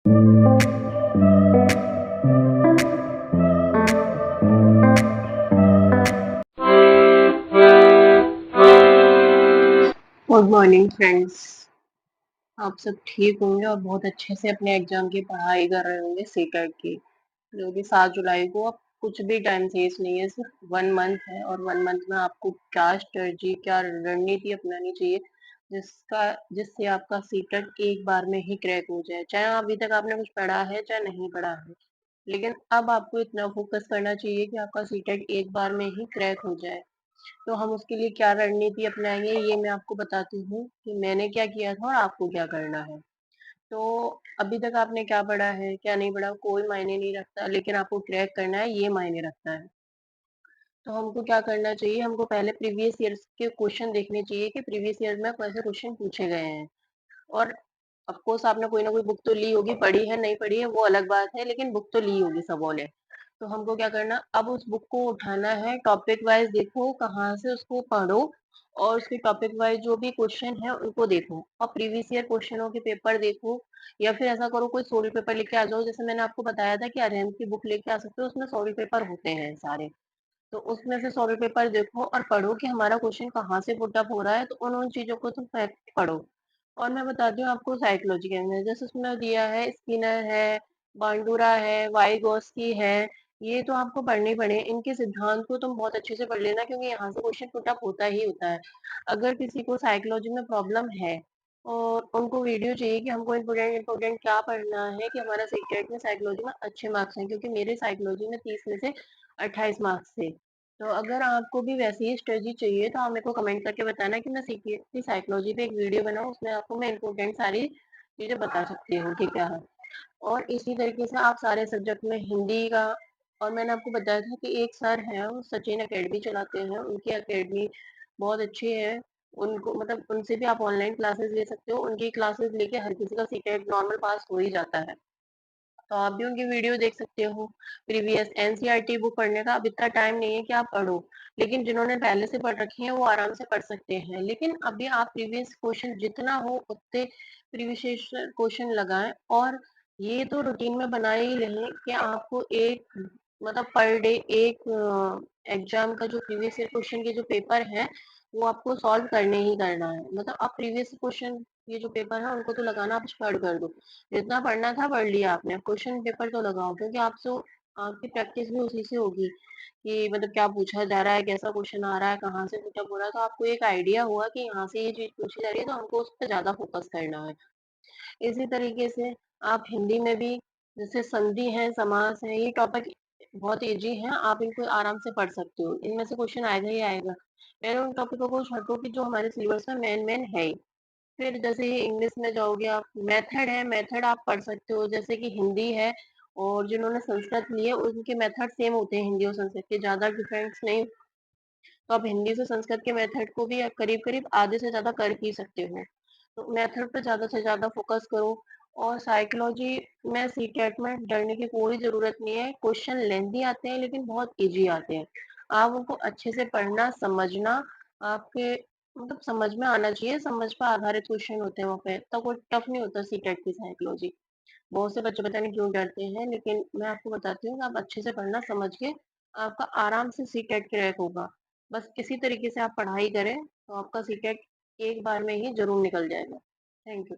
Good morning friends. आप सब ठीक होंगे और बहुत अच्छे से अपने एग्जाम की पढ़ाई कर रहे होंगे सीटेट की, जो कि 7 जुलाई को। अब कुछ भी टाइम शेष नहीं है, सिर्फ 1 मंथ है और 1 मंथ में आपको क्या स्ट्रेटजी, क्या रणनीति अपनानी चाहिए जिसका जिससे आपका सीटेट एक बार में ही क्रैक हो जाए। चाहे अभी तक आपने कुछ पढ़ा है चाहे नहीं पढ़ा है, लेकिन अब आपको इतना फोकस करना चाहिए कि आपका सीटेट एक बार में ही क्रैक हो जाए। तो हम उसके लिए क्या रणनीति अपनाएंगे ये मैं आपको बताती हूँ कि मैंने क्या किया था और आपको क्या करना है। तो अभी तक आपने क्या पढ़ा है क्या नहीं पढ़ा कोई मायने नहीं रखता, लेकिन आपको क्रैक करना है ये मायने रखता है। तो हमको क्या करना चाहिए, हमको पहले प्रीवियस ईयर्स के क्वेश्चन देखने चाहिए कि प्रीवियस ईयर में कैसे क्वेश्चन पूछे गए हैं। और ऑफ कोर्स आपने कोई ना कोई बुक तो ली होगी, पढ़ी है नहीं पढ़ी है वो अलग बात है, लेकिन बुक तो ली होगी सबों ने। तो हमको क्या करना, अब उस बुक को उठाना है, टॉपिक वाइज देखो कहाँ से उसको पढ़ो और उसके टॉपिक वाइज जो भी क्वेश्चन है उनको देखो और प्रीवियस ईयर क्वेश्चनों के पेपर देखो। या फिर ऐसा करो कोई सोल्व पेपर लेके आ जाओ, जैसे मैंने आपको बताया था कि अरेंज की बुक लेके आ सकते हो, उसमें सोल्व पेपर होते हैं सारे। तो उसमें से सॉल्व पेपर देखो और पढ़ो कि हमारा क्वेश्चन कहाँ से पुट अप हो रहा है, तो उन चीजों को तुम फैक्ट पढ़ो। और मैं बताती हूँ आपको साइकोलॉजी के अंदर, जैसे उसमें दिया है स्किनर है, बांडुरा है, वाइगोस्की है, ये तो आपको पढ़ने ही पड़े। इनके सिद्धांत को तुम बहुत अच्छे से पढ़ लेना, क्योंकि यहाँ से क्वेश्चन पुट अप होता ही होता है। अगर किसी को साइकोलॉजी में प्रॉब्लम है और उनको वीडियो चाहिए कि हमको इम्पोर्टेंट इम्पोर्टेंट क्या पढ़ना है कि हमारा सीटेट में साइकोलॉजी में अच्छे मार्क्स हैं, क्योंकि मेरे साइकोलॉजी में 30 में से 28 मार्क्स थे। तो अगर आपको भी वैसी ही स्ट्रेटजी चाहिए तो आप मेरे को कमेंट करके बताना कि मैं सीखी की साइकोलॉजी पे एक वीडियो बनाऊं, उसमें आपको मैं इम्पोर्टेंट सारी चीजें बता सकती हूँ कि क्या है। और इसी तरीके से आप सारे सब्जेक्ट में हिंदी का, और मैंने आपको बताया था कि एक सर हैं वो सचिन अकेडमी चलाते हैं, उनकी अकेडमी बहुत अच्छी है। उनको मतलब उनसे भी आप ऑनलाइन क्लासेस ले सकते हो, उनकी क्लासेस लेके हर किसी का सीटेट नॉर्मल पास हो ही जाता है। तो आप भी उनकी वीडियो देख सकते हो। प्रीवियस एनसीईआरटी बुक पढ़ने का अब इतना टाइम नहीं है कि आप पढ़ो, लेकिन जिन्होंने पहले से पढ़ रखी है वो आराम से पढ़ सकते हैं। लेकिन अभी आप प्रीवियस क्वेश्चन जितना हो उतने प्रीवियस क्वेश्चन लगाएं, और ये तो रूटीन में बना ही लें कि आपको एक मतलब पर डे एक एग्जाम का जो प्रीवियस ईयर क्वेश्चन के जो पेपर है वो आपको सॉल्व करने ही करना है। मतलब आप प्रीवियस क्वेश्चन ये जो पेपर है उनको तो लगाना आप स्टार्ट कर दो। जितना पढ़ना था पढ़ लिया आपने, क्वेश्चन पेपर तो लगाओ, क्योंकि आपसे आपकी प्रैक्टिस भी उसी से होगी कि मतलब क्या पूछा जा रहा है, कैसा क्वेश्चन आ रहा है, कहाँ से पुटअप हो रहा है। तो आपको एक आइडिया हुआ कि यहाँ से ये चीज पूछी जा रही है तो हमको उस पर ज्यादा फोकस करना है। इसी तरीके से आप हिंदी में भी, जैसे संधि है, समास है, ये टॉपिक बहुत इजी है, आप इनको आराम से पढ़ सकते हो, इनमें से क्वेश्चन आएगा ही आएगा। मैंने उन टॉपिकों को हटो कि जो हमारे सिलेबस में मेन मेन है ही। फिर जैसे ही इंग्लिश में जाओगे आप, मेथड है, मेथड आप पढ़ सकते हो, जैसे कि हिंदी है और जिन्होंने संस्कृत ली है उनके मेथड सेम होते हैं, हिंदी और संस्कृत के ज्यादा डिफरेंस नहीं। तो आप हिंदी से संस्कृत के मेथड को भी करीब करीब आधे से ज्यादा कर ही सकते हो। तो मेथड पे ज्यादा से ज्यादा फोकस करो। और साइकोलॉजी में सीटेट में डरने की कोई जरूरत नहीं है, क्वेश्चन लेंथी आते हैं लेकिन बहुत इजी आते हैं। आप उनको अच्छे से पढ़ना समझना, आपके मतलब समझ में आना चाहिए, समझ पर आधारित क्वेश्चन होते हैं वहाँ पे, तो कोई टफ नहीं होता सीटेट की साइकोलॉजी। बहुत से बच्चे पता नहीं क्यों डरते हैं, लेकिन मैं आपको बताती हूँ कि आप अच्छे से पढ़ना समझ के आपका आराम से सीटेट क्रैक होगा। बस इसी तरीके से आप पढ़ाई करें तो आपका सीटेट एक बार में ही जरूर निकल जाएगा। Thank you.